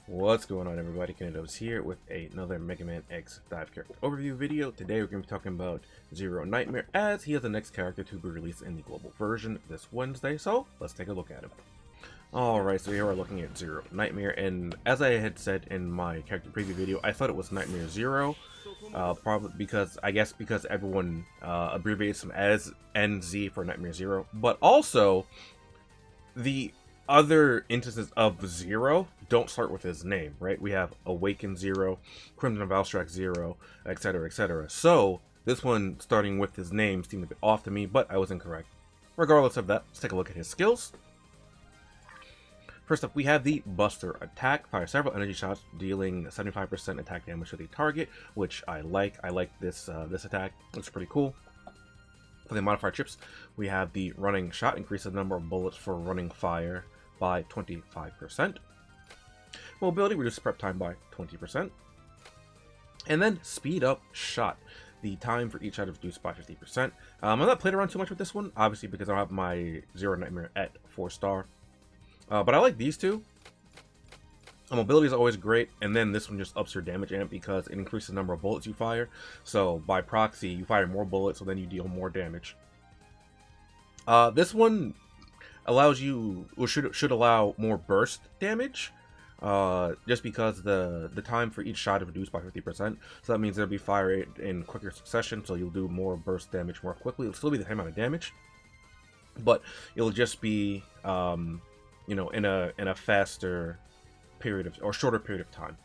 What's going on, everybody? TheKennyDubz here with another Mega Man X Dive character overview video. Today we're going to be talking about Zero Nightmare, as he is the next character to be released in the global version this Wednesday, so let's take a look at him. Alright, so here we're looking at Zero Nightmare, and as I had said in my character preview video, I thought it was Nightmare Zero, probably because everyone abbreviates him as NZ for Nightmare Zero, but also the other instances of Zero don't start with his name, right? We have Awakened Zero, Crimson of Valstrax Zero, etc., etc. So this one starting with his name seemed a bit off to me, but I was incorrect. Regardless of that, let's take a look at his skills. First up, we have the Buster attack. Fire several energy shots, dealing 75% attack damage to the target, which I like. I like this attack. It's pretty cool. For the modifier chips, we have the running shot, increases the number of bullets for running fire by 25%. Mobility, reduces prep time by 20%. And then speed up shot. The time for each shot is reduced by 50%. I'm not played around too much with this one, obviously because I have my Zero Nightmare at 4-star. But I like these two. Mobility is always great, and then this one just ups your damage amp because it increases the number of bullets you fire. So by proxy, you fire more bullets, so then you deal more damage. This one allows you, or should allow more burst damage, just because the time for each shot is reduced by 50%. So that means it'll be fired in quicker succession, so you'll do more burst damage more quickly. It'll still be the same amount of damage, but it'll just be, you know, in a faster period of, or shorter period of time.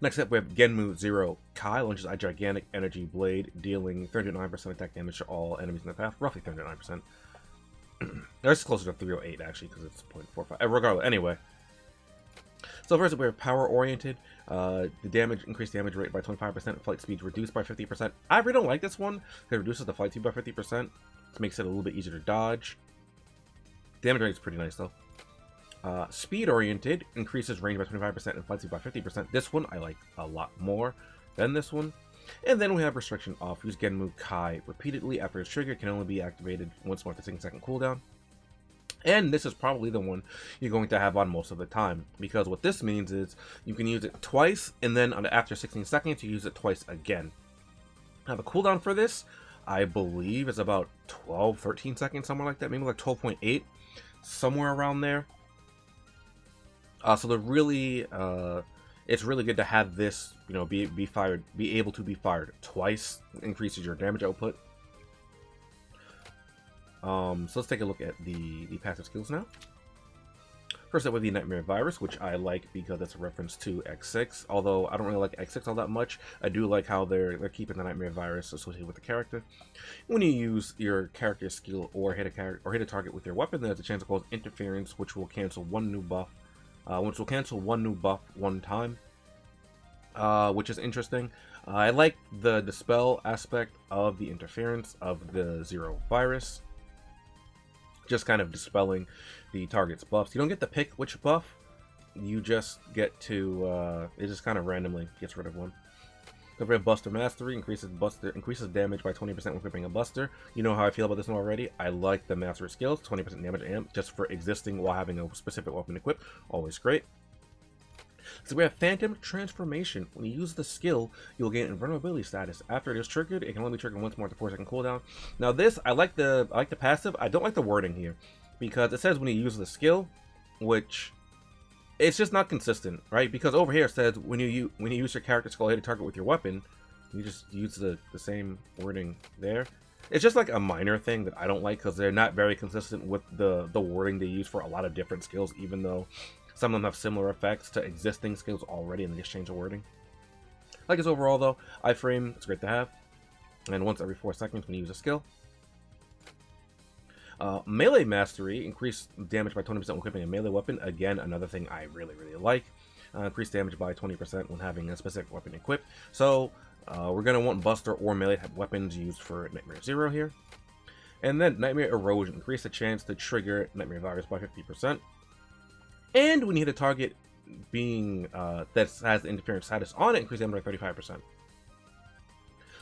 Next up, we have Genmu Zero Kai, launches a gigantic energy blade, dealing 39% attack damage to all enemies in the path, roughly 39%. That's closer to 308 actually, because it's 0.45. Regardless, anyway. So first up, we have Power Oriented. The increased damage rate by 25%, flight speed reduced by 50%. I really don't like this one because it reduces the flight speed by 50%. It makes it a little bit easier to dodge. Damage rate is pretty nice though. Speed Oriented increases range by 25% and flight speed by 50%. This one I like a lot more than this one. And then we have Restriction Off. Use Genmu Kai repeatedly after its trigger. Can only be activated once more at the 2nd cooldown. And this is probably the one you're going to have on most of the time, because what this means is you can use it twice, and then after 16 seconds you use it twice again. Now the cooldown for this, I believe, is about 12-13 seconds, somewhere like that, maybe like 12.8, somewhere around there. So they're really, it's really good to have this, you know, be able to be fired twice. It increases your damage output. So let's take a look at the passive skills now. First up with the Nightmare Virus, which I like because it's a reference to X6. Although I don't really like X6 all that much, I do like how they're keeping the Nightmare Virus associated with the character. When you use your character skill or hit a target with your weapon, there's a chance to cause interference, which will cancel one new buff. One time, which is interesting. I like the dispel aspect of the interference of the Zero Virus, just kind of dispelling the target's buffs. You don't get to pick which buff, you just get to, it just kind of randomly gets rid of one. So we have Buster Mastery, increases damage by 20% when equipping a Buster. You know how I feel about this one already. I like the Mastery skills, 20% damage amp, just for existing while having a specific weapon equipped. Always great. So we have Phantom Transformation. When you use the skill, you'll gain invulnerability status. After it is triggered, it can only be triggered once more at the 4-second cooldown. Now this, I like the passive. I don't like the wording here, because it says when you use the skill, which it's just not consistent, right? Because over here it says when you use your character skill, hit a target with your weapon, you just use the same wording there. It's just like a minor thing that I don't like, because they're not very consistent with the wording they use for a lot of different skills, even though some of them have similar effects to existing skills already, and they just change the wording. Like this overall though, iframe, it's great to have, and once every 4 seconds when you use a skill. Melee Mastery, increased damage by 20% when equipping a melee weapon. Again, another thing I really like. Increased damage by 20% when having a specific weapon equipped. So we're going to want Buster or melee weapons used for Nightmare Zero here. And then Nightmare Erosion, increase the chance to trigger Nightmare Virus by 50%. And when you hit a target being that has the interference status on it, increase damage by 35%.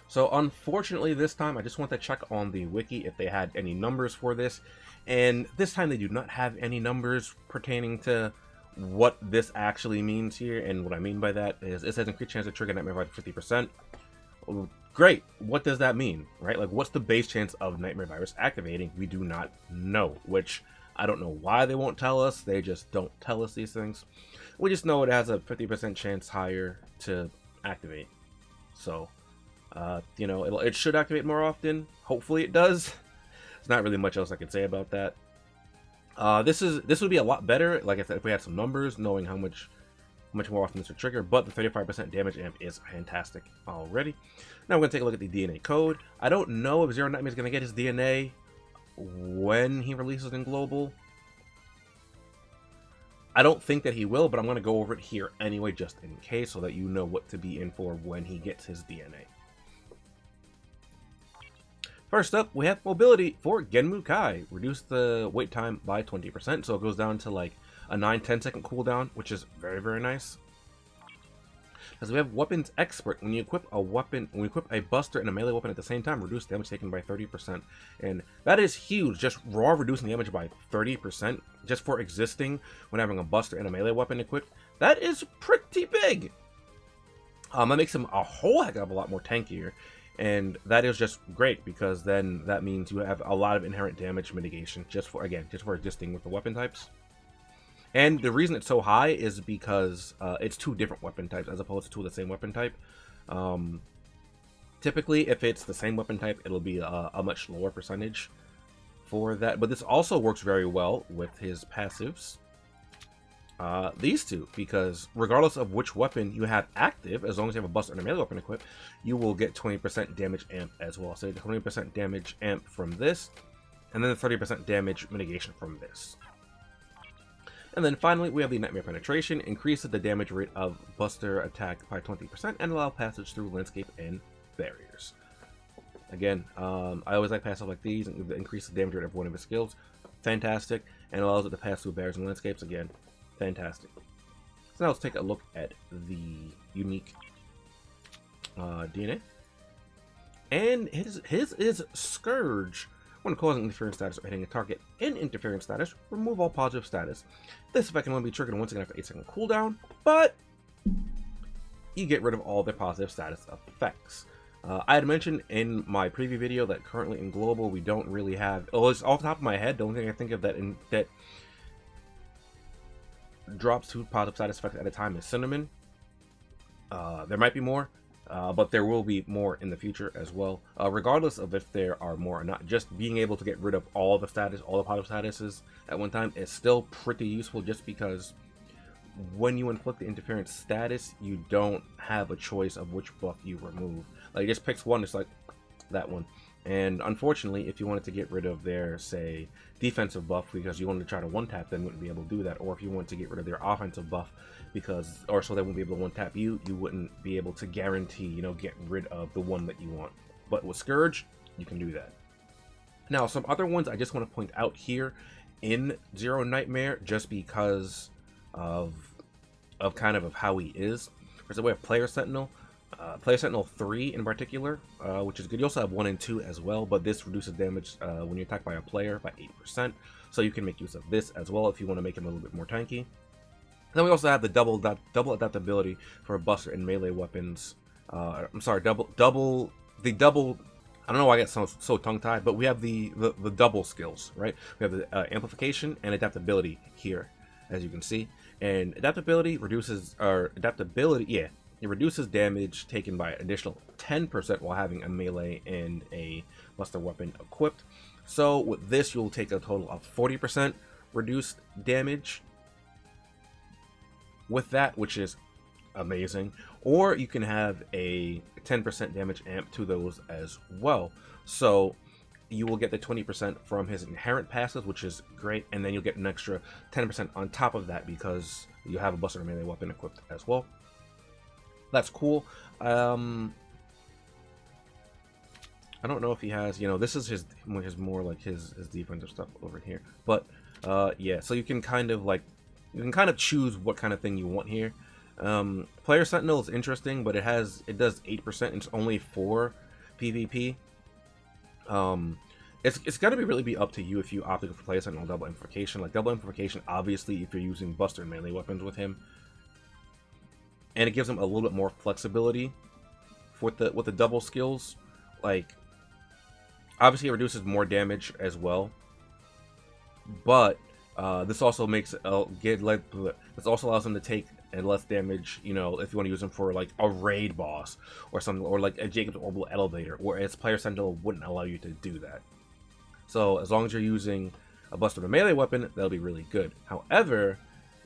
So unfortunately this time I just want to check on the wiki if they had any numbers for this, and this time they do not have any numbers pertaining to what this actually means here, and what I mean by that is it says increased chance to trigger Nightmare Virus 50%. Great. What does that mean, right? Like, what's the base chance of Nightmare Virus activating? We do not know, which I don't know why they won't tell us. They just don't tell us these things. We just know it has a 50% chance higher to activate. So, you know, it should activate more often. Hopefully it does. There's not really much else I can say about that. This would be a lot better, like if we had some numbers, knowing how much more often this would trigger, but the 35% damage amp is fantastic already. Now we're going to take a look at the DNA code. I don't know if Zero Nightmare is going to get his DNA when he releases in Global. I don't think that he will, but I'm going to go over it here anyway, just in case, so that you know what to be in for when he gets his DNA. First up, we have mobility for Genmu Kai. Reduce the wait time by 20%, so it goes down to like a 9-10 second cooldown, which is very, very nice. As we have weapons expert, when you equip a buster and a melee weapon at the same time, reduce damage taken by 30%, and that is huge. Just raw reducing damage by 30% just for existing when having a buster and a melee weapon equipped. That is pretty big. That makes him a whole heck of a lot more tankier, and that is just great because then that means you have a lot of inherent damage mitigation just for existing with the weapon types. And the reason it's so high is because it's two different weapon types as opposed to two of the same weapon type. Typically, if it's the same weapon type, it'll be a much lower percentage for that. But this also works very well with his passives. These two, because regardless of which weapon you have active, as long as you have a buster and a melee weapon equipped, you will get 20% damage amp as well. So you get 20% damage amp from this, and then the 30% damage mitigation from this. And then finally, we have the Nightmare Penetration, increases the damage rate of buster attack by 20% and allow passage through landscape and barriers. Again, I always like passive like these, and increase the damage rate of one of his skills. Fantastic, and allows it to pass through barriers and landscapes. Again, fantastic. So now let's take a look at the unique DNA. And his is Scourge. When causing interference status or hitting a target in interference status, remove all positive status. This effect can only be triggered once again after 8-second cooldown, but you get rid of all their positive status effects. I had mentioned in my preview video that currently in Global we don't really have, it's off the top of my head, the only thing I think of that drops 2 positive status effects at a time is Cinnamon. There might be more. But there will be more in the future as well, regardless of if there are more or not. Just being able to get rid of all the positive statuses at one time is still pretty useful, just because when you inflict the interference status, you don't have a choice of which buff you remove. Like, it just picks one, it's like that one. And unfortunately, if you wanted to get rid of their, say, defensive buff because you wanted to try to one-tap them, you wouldn't be able to do that. Or if you wanted to get rid of their offensive buff because, or so they wouldn't be able to one-tap you, you wouldn't be able to guarantee, you know, get rid of the one that you want. But with Scourge, you can do that. Now, some other ones I just want to point out here in Zero Nightmare, just because of kind of how he is. There's a way of Player Sentinel. Player Sentinel 3 in particular, which is good. You also have 1 and 2 as well, but this reduces damage when you're attacked by a player by 8%. So you can make use of this as well if you want to make him a little bit more tanky. Then we also have the double adaptability for buster and melee weapons. I'm sorry, double. I don't know why I get so tongue-tied, but we have the double skills, right? We have the amplification and adaptability here, as you can see. And adaptability reduces it reduces damage taken by an additional 10% while having a melee and a buster weapon equipped. So with this, you'll take a total of 40% reduced damage with that, which is amazing. Or you can have a 10% damage amp to those as well. So you will get the 20% from his inherent passives, which is great, and then you'll get an extra 10% on top of that because you have a buster and melee weapon equipped as well. That's cool. I don't know if he has, you know, this is his more like his defensive stuff over here. But yeah, so you can kind of choose what kind of thing you want here. Player Sentinel is interesting, but it does 8%. It's only for PvP. it's gonna really be up to you if you opt to play this on double amplification. Like double amplification, obviously, if you're using Buster and melee weapons with him, and it gives him a little bit more flexibility with the double skills. Like, obviously, it reduces more damage as well, but this also makes this also allows him to take less damage. You know, if you want to use him for like a raid boss or something, or like a Jacob's Orbital elevator, whereas Player Sentinel wouldn't allow you to do that. So as long as you're using a Buster with a melee weapon, that'll be really good. However,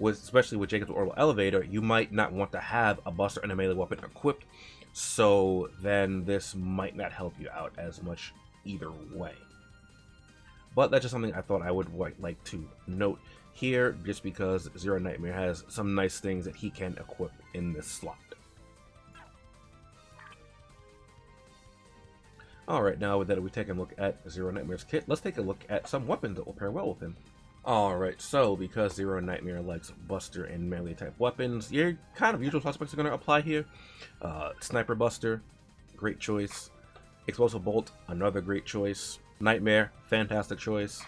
especially with Jacob's Orbital elevator, you might not want to have a Buster and a melee weapon equipped, so then this might not help you out as much either way. But that's just something I thought I would like to note here, just because Zero Nightmare has some nice things that he can equip in this slot. Alright, now that we've taken a look at Zero Nightmare's kit, let's take a look at some weapons that will pair well with him. Alright, so because Zero Nightmare likes Buster and melee type weapons, your kind of usual suspects are going to apply here. Sniper Buster, great choice. Explosive Bolt, another great choice. Nightmare, fantastic choice.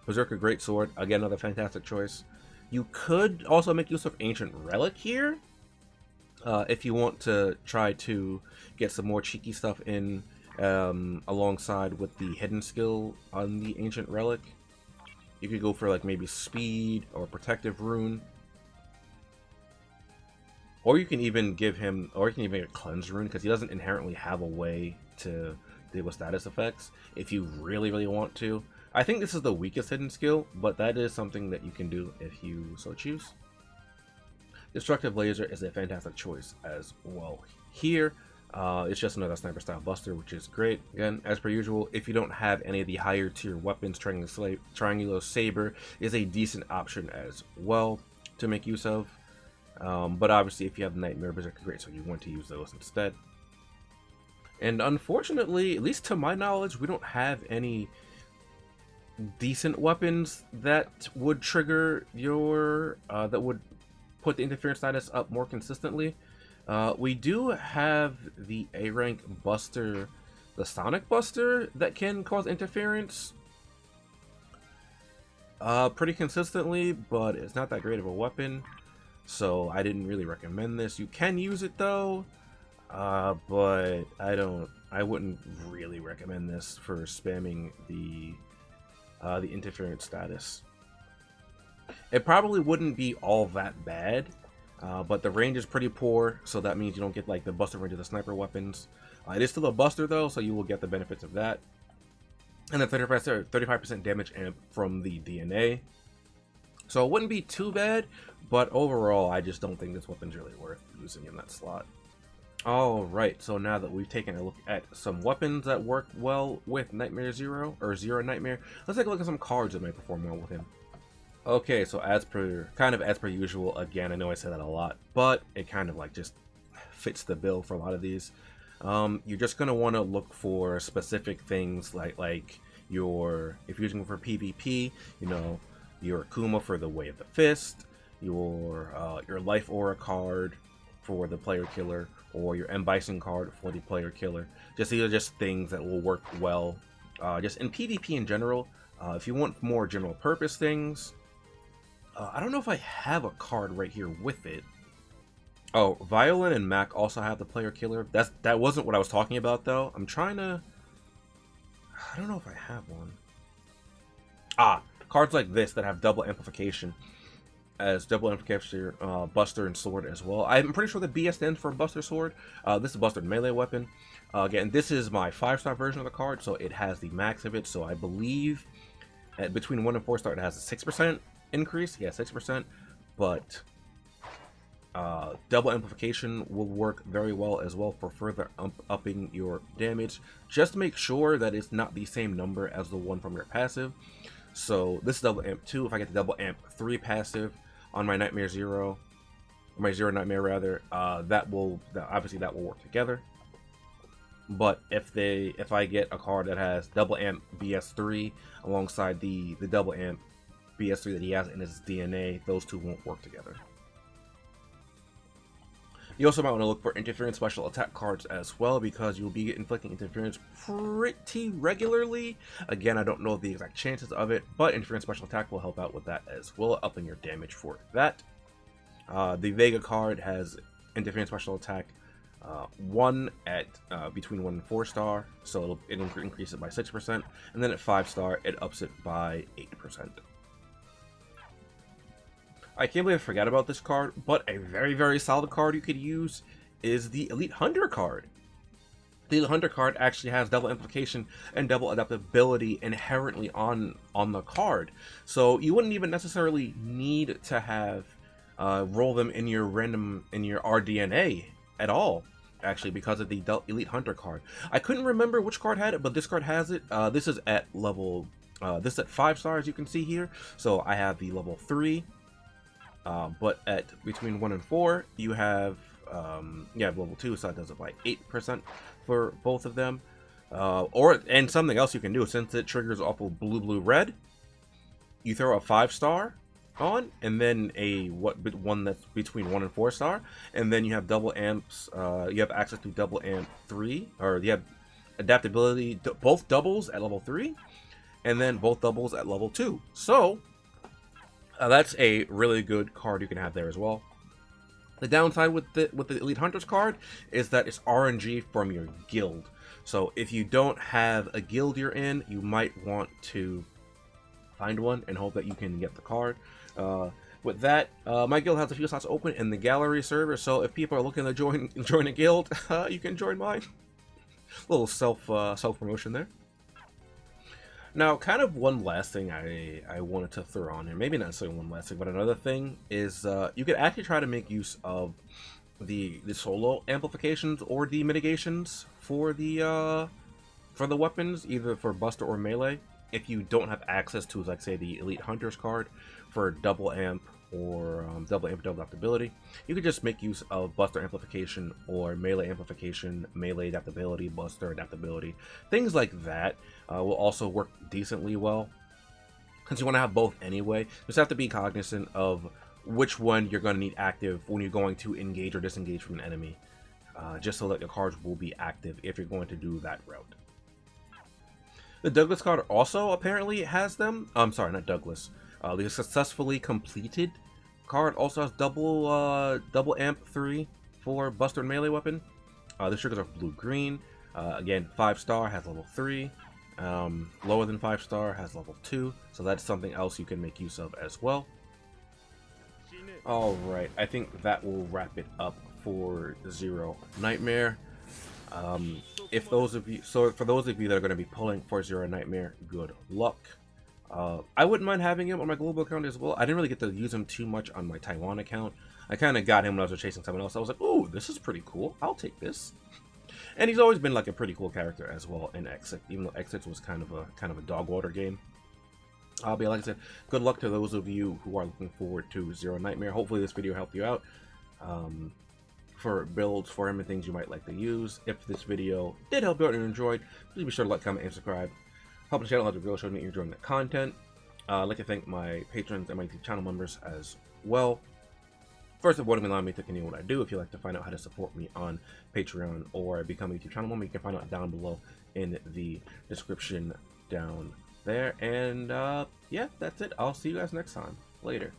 Berserker Greatsword, again another fantastic choice. You could also make use of Ancient Relic here, if you want to try to get some more cheeky stuff in alongside with the hidden skill on the Ancient Relic. You could go for like maybe Speed or Protective Rune. Or you can even give him, or you can even get a Cleanse Rune, because he doesn't inherently have a way to deal with status effects if you really, really want to. I think this is the weakest hidden skill, but that is something that you can do if you so choose. Destructive Laser is a fantastic choice as well here. It's just another sniper style buster, which is great. Again, as per usual, if you don't have any of the higher tier weapons, Triangular Saber is a decent option as well to make use of. But obviously, if you have Nightmare, Berserker Greatsword, you want to use those instead. And unfortunately, at least to my knowledge, we don't have any decent weapons that would trigger your that would put the interference status up more consistently. We do have the A rank Buster, the Sonic Buster, that can cause interference pretty consistently, but it's not that great of a weapon, so I didn't really recommend this. You can use it though, but I wouldn't really recommend this for spamming the interference status. It probably wouldn't be all that bad. But the range is pretty poor, so that means you don't get like the buster range of the sniper weapons. It is still a buster though, so you will get the benefits of that. And then 35% damage amp from the DNA. So it wouldn't be too bad, but overall I just don't think this weapon's really worth using in that slot. Alright, so now that we've taken a look at some weapons that work well with Nightmare Zero, or Zero Nightmare, let's take a look at some cards that may perform well with him. Okay, so as per usual, again, I know I say that a lot, but it kind of like just fits the bill for a lot of these. You're just gonna want to look for specific things like if you're using for PvP, you know, your Akuma for the Way of the Fist, your Life Aura card for the player killer, or your M Bison card for the player killer. These are just things that will work well, just in PvP in general. If you want more general purpose things. I don't know if I have a card right here with it. Oh, Violin and Mac also have the player killer. That wasn't what I was talking about though. I don't know if I have one. Cards like this that have double amplification. As double amplification, Buster and Sword as well. I'm pretty sure the BS stands for Buster Sword. This is Buster melee weapon. Again, this is my 5-star version of the card, so it has the max of it. So I believe at between 1 and 4-star it has a 6% increase. Yeah, 6%. But double amplification will work very well as well for further upping your damage. Just make sure that it's not the same number as the one from your passive. So this is double amp 2. If I get the double amp 3 passive on my Nightmare Zero, my Zero Nightmare rather, obviously that will work together. But if I get a card that has double amp BS3 alongside the double amp BS3 that he has in his DNA, those two won't work together. You also might want to look for interference special attack cards as well, because you'll be inflicting interference pretty regularly. Again, I don't know the exact chances of it, but interference special attack will help out with that as well, upping your damage for that. The Vega card has interference special attack 1 at between 1 and 4 star, so it increases it by 6%, and then at 5 star it ups it by 8%. I can't believe I forgot about this card, but a very solid card you could use is the Elite Hunter card. The Elite Hunter card actually has double amplification and double adaptability inherently on the card, so you wouldn't even necessarily need to have roll them in your RDNA at all, actually, because of the Elite Hunter card. I couldn't remember which card had it, but this card has it. This is at level this is at 5 stars, you can see here. So I have the level 3. But at between 1 and 4, you have level 2, so that does it by 8% for both of them. And something else you can do, since it triggers off of blue, red, you throw a 5 star on, and then one that's between 1 and 4 star, and then you have double amps. You have access to double amp 3, or you have adaptability to both doubles at level 3, and then both doubles at level 2. So that's a really good card you can have there as well. The downside with the Elite Hunters card is that it's RNG from your guild. So if you don't have a guild you're in, you might want to find one and hope that you can get the card. With that, my guild has a few slots open in the gallery server, so if people are looking to join a guild, you can join mine. Little self promotion there. Now, kind of one last thing I wanted to throw on here, maybe not necessarily one last thing, but another thing is you could actually try to make use of the solo amplifications or the mitigations for the weapons, either for Buster or Melee, if you don't have access to, like, say, the Elite Hunters card for double amp or double adaptability. You could just make use of Buster amplification or Melee amplification, Melee adaptability, Buster adaptability. Things like that will also work decently well, since you want to have both anyway. You just have to be cognizant of which one you're going to need active when you're going to engage or disengage from an enemy, just so that your cards will be active if you're going to do that route. The Douglas card also apparently has them. I'm sorry, not Douglas. The successfully completed card also has double amp 3 for Buster and Melee weapon. The triggers are blue-green. Again, 5 star has level 3. Lower than 5 star has level 2. So that's something else you can make use of as well. Alright, I think that will wrap it up for Zero Nightmare. For those of you that are going to be pulling for Zero Nightmare, good luck. I wouldn't mind having him on my global account as well. I didn't really get to use him too much on my Taiwan account. I kind of got him when I was chasing someone else. I was like, ooh, this is pretty cool. I'll take this. And he's always been like a pretty cool character as well in X6, even though X6 was kind of a dog water game. But like I said, good luck to those of you who are looking forward to Zero Nightmare. Hopefully this video helped you out for builds for him and things you might like to use. If this video did help you out and you enjoyed, please be sure to like, comment, and subscribe. Help the channel out, the real show me you're enjoying the content. I'd like to thank my patrons and my YouTube channel members as well. First of all, allowing me to continue what I do. If you'd like to find out how to support me on Patreon or become a YouTube channel member, you can find out down below in the description down there. And yeah, that's it. I'll see you guys next time. Later.